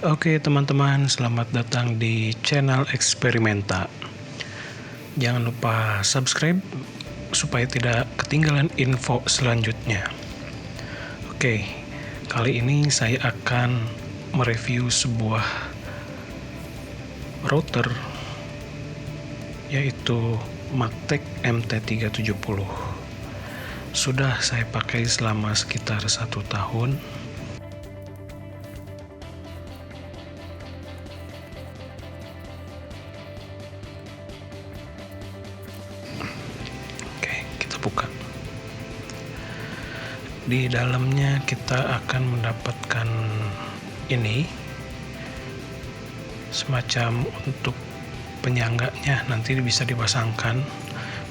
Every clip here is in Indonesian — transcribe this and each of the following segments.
Oke teman-teman, selamat datang di channel Eksperimenta. Jangan lupa subscribe supaya tidak ketinggalan info selanjutnya. Oke, kali ini saya akan mereview sebuah router, yaitu Magtek MT370. Sudah saya pakai selama sekitar 1 tahun. Buka. Di dalamnya kita akan mendapatkan ini semacam untuk penyangganya, nanti bisa dipasangkan,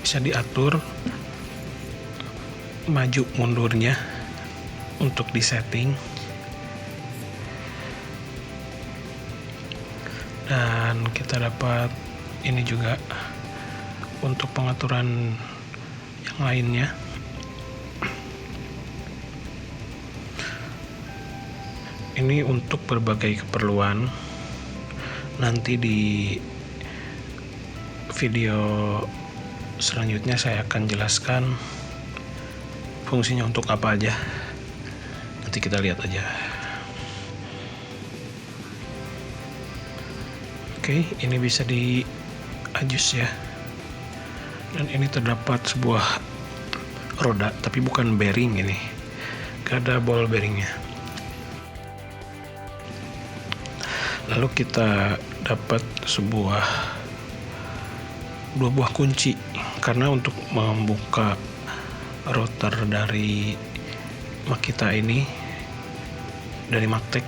bisa diatur maju mundurnya untuk disetting, dan kita dapat ini juga untuk pengaturan yang lainnya. Ini untuk berbagai keperluan. Nanti di video selanjutnya saya akan jelaskan fungsinya untuk apa aja. Nanti kita lihat aja. Oke, ini bisa di adjust ya. Dan ini terdapat sebuah roda, tapi bukan bearing ini. Gak ada ball bearingnya. Lalu kita dapat dua buah kunci, karena untuk membuka router dari Makita ini, dari Magtek,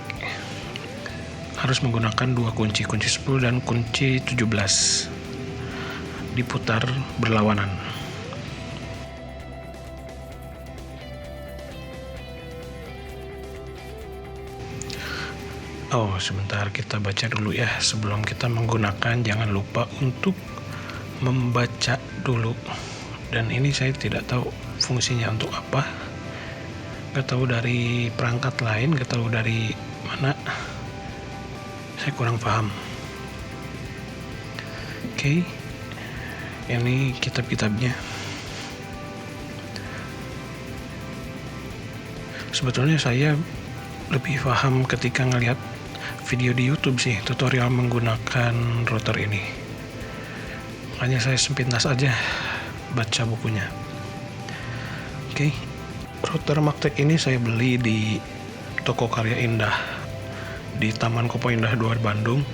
harus menggunakan dua kunci 10 dan kunci 17. Diputar berlawanan. Oh, sebentar, kita baca dulu ya. Sebelum kita menggunakan, jangan lupa untuk membaca dulu. Dan ini saya tidak tahu fungsinya untuk apa. Gak tahu dari perangkat lain, gak tahu dari mana. Saya kurang paham. Oke. Ini kitab-kitabnya. Sebetulnya saya lebih paham ketika ngelihat video di YouTube sih, tutorial menggunakan router ini. Makanya saya sepintas aja baca bukunya. Oke. Router Magtek ini saya beli di Toko Karya Indah di Taman Kopo Indah 2 Bandung.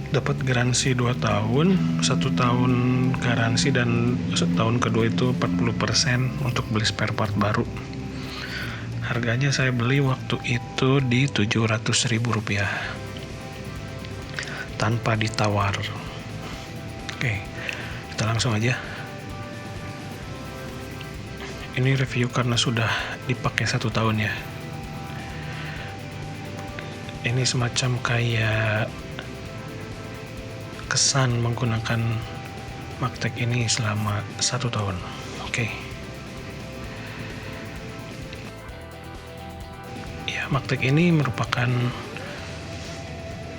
Dapat garansi 2 tahun, 1 tahun garansi, dan setahun kedua itu 40% untuk beli spare part baru. Harganya saya beli waktu itu di Rp700.000 tanpa ditawar. Oke, kita langsung aja. Ini review karena sudah dipakai 1 tahun ya. Ini semacam kayak kesan menggunakan Magtek ini selama 1 tahun. Oke. Ya, Magtek ini merupakan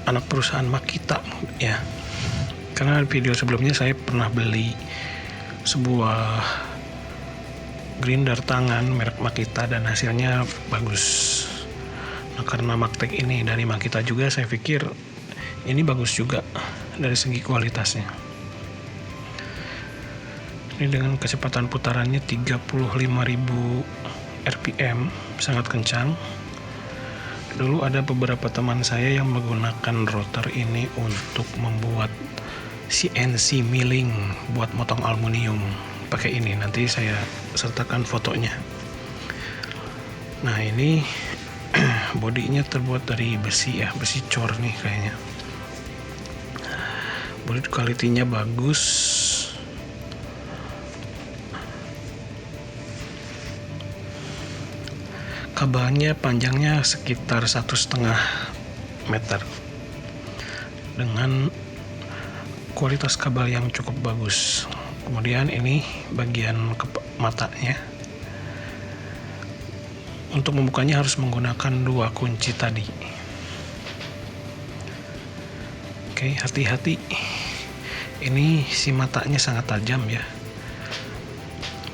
anak perusahaan Makita ya. Karena video sebelumnya saya pernah beli sebuah grinder tangan merek Makita dan hasilnya bagus. Nah, karena Magtek ini dari Makita juga, saya pikir ini bagus juga dari segi kualitasnya. Ini dengan kecepatan putarannya 35.000 rpm, sangat kencang. Dulu ada beberapa teman saya yang menggunakan router ini untuk membuat CNC milling buat motong aluminium. Pakai ini, nanti saya sertakan fotonya. Nah, ini bodinya terbuat dari besi ya, besi cor nih kayaknya. Build quality-nya bagus. Kabelnya panjangnya sekitar 1,5 meter dengan kualitas kabel yang cukup bagus. Kemudian ini bagian matanya. Untuk membukanya harus menggunakan 2 kunci tadi. Oke, hati-hati. Ini si matanya sangat tajam ya.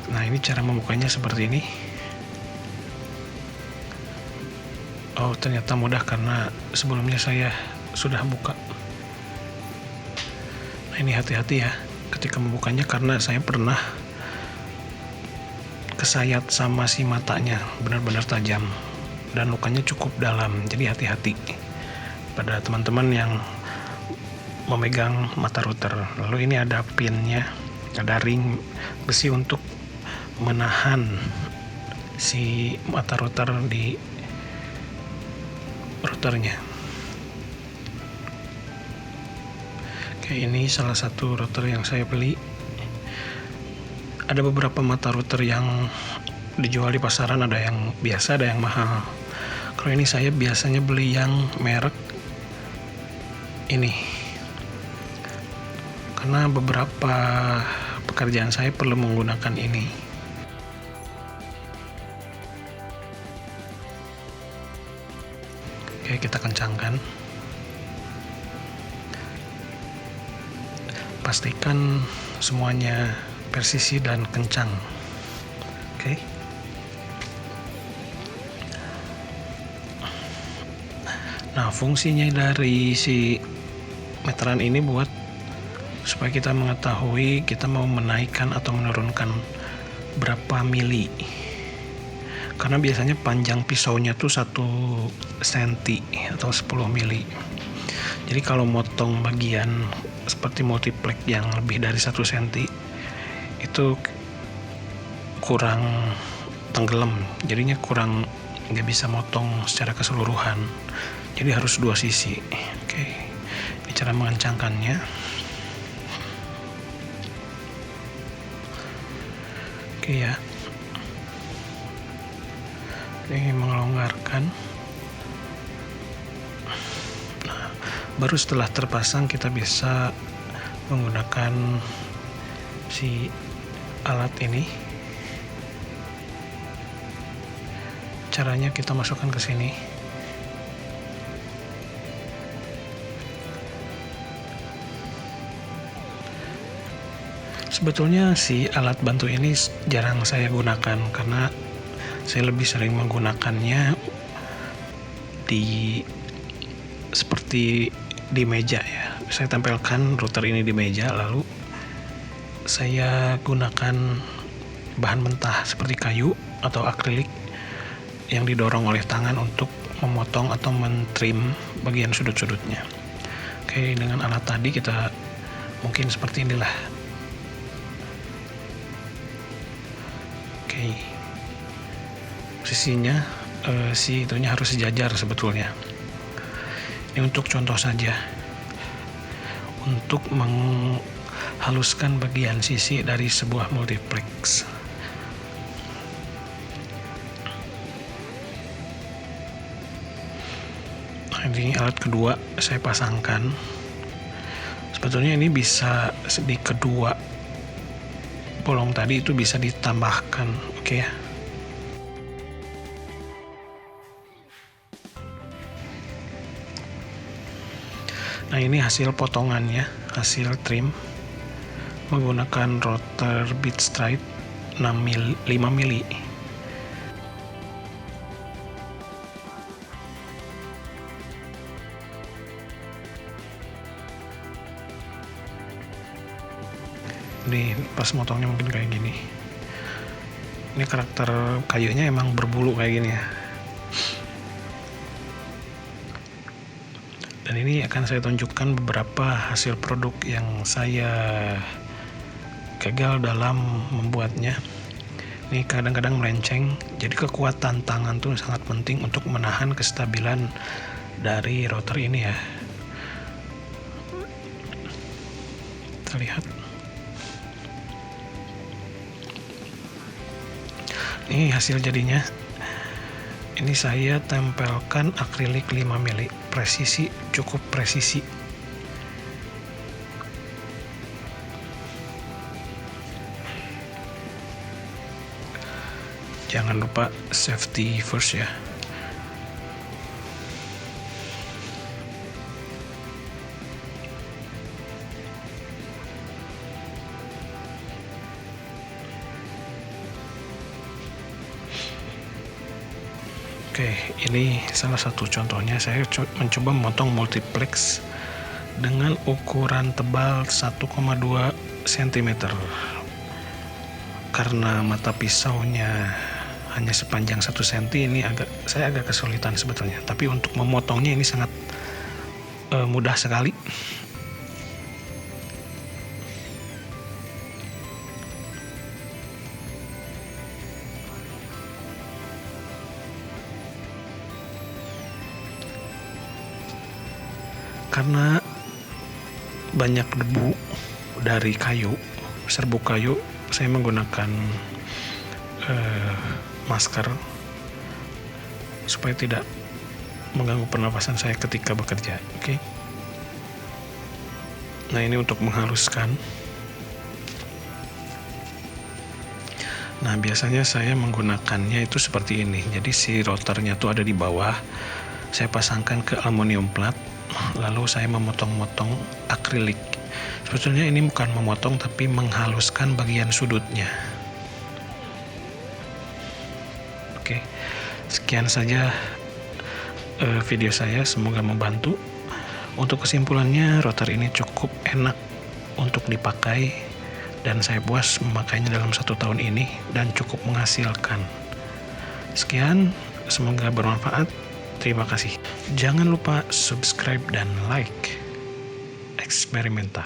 Nah, ini cara membukanya seperti ini. Oh, ternyata mudah karena sebelumnya saya sudah buka. Nah, ini hati-hati ya ketika membukanya karena saya pernah kesayat sama si matanya, benar-benar tajam dan lukanya cukup dalam. Jadi hati-hati pada teman-teman yang memegang mata router. Lalu ini ada pinnya, ada ring besi untuk menahan si mata router di routernya. Oke, ini salah satu router yang saya beli. Ada beberapa mata router yang dijual di pasaran, ada yang biasa, ada yang mahal. Kalau ini saya biasanya beli yang merek ini karena beberapa pekerjaan saya perlu menggunakan ini. Oke, kita kencangkan. Pastikan semuanya presisi dan kencang. Oke. Nah, fungsinya dari si meteran ini buat supaya kita mengetahui kita mau menaikkan atau menurunkan berapa mili. Karena biasanya panjang pisaunya tuh 1 cm atau 10 mili. Jadi kalau motong bagian seperti multiplex yang lebih dari 1 cm itu kurang tenggelam, jadinya kurang, nggak bisa motong secara keseluruhan, jadi harus 2 sisi. Oke, ini cara mengencangkannya. Oke ya, ini melonggarkan. Nah, baru setelah terpasang kita bisa menggunakan si alat ini. Caranya kita masukkan ke sini. Sebetulnya si alat bantu ini jarang saya gunakan karena saya lebih sering menggunakannya seperti di meja ya. Saya tempelkan router ini di meja, lalu saya gunakan bahan mentah seperti kayu atau akrilik yang didorong oleh tangan untuk memotong atau mentrim bagian sudut-sudutnya. Oke, dengan alat tadi kita mungkin seperti inilah. Oke, posisinya si itunya harus sejajar sebetulnya. Ini untuk contoh saja, untuk menghaluskan bagian sisi dari sebuah multiplex. Nah, ini alat kedua saya pasangkan. Sebetulnya ini bisa di kedua bolong tadi itu bisa ditambahkan, oke ya. Nah, ini hasil potongannya, hasil trim menggunakan router Bitstride 5 mili. Ini pas motongnya mungkin kayak gini. Ini karakter kayunya emang berbulu kayak gini ya. Dan ini akan saya tunjukkan beberapa hasil produk yang saya gagal dalam membuatnya. Ini kadang-kadang melenceng, jadi kekuatan tangan tuh sangat penting untuk menahan kestabilan dari router ini ya. Kita lihat. Ini hasil jadinya. Ini saya tempelkan akrilik 5 mili, presisi, cukup presisi. Jangan lupa safety first ya. Oke, ini salah satu contohnya. Saya mencoba memotong multiplex dengan ukuran tebal 1,2 cm. Karena mata pisaunya hanya sepanjang 1 cm, ini saya agak kesulitan sebetulnya. Tapi untuk memotongnya ini sangat mudah sekali. Karena banyak debu dari kayu, serbuk kayu, saya menggunakan masker supaya tidak mengganggu pernapasan saya ketika bekerja. Oke. Nah, ini untuk menghaluskan. Nah, biasanya saya menggunakannya itu seperti ini. Jadi si rotornya tuh ada di bawah. Saya pasangkan ke aluminium plat, lalu saya memotong-motong akrilik. Sebetulnya ini bukan memotong, tapi menghaluskan bagian sudutnya. Oke, sekian saja video saya, semoga membantu. Untuk kesimpulannya, rotor ini cukup enak untuk dipakai dan saya puas memakainya dalam 1 tahun ini dan cukup menghasilkan. Sekian, semoga bermanfaat. Terima kasih. Jangan lupa subscribe dan like Eksperimenta.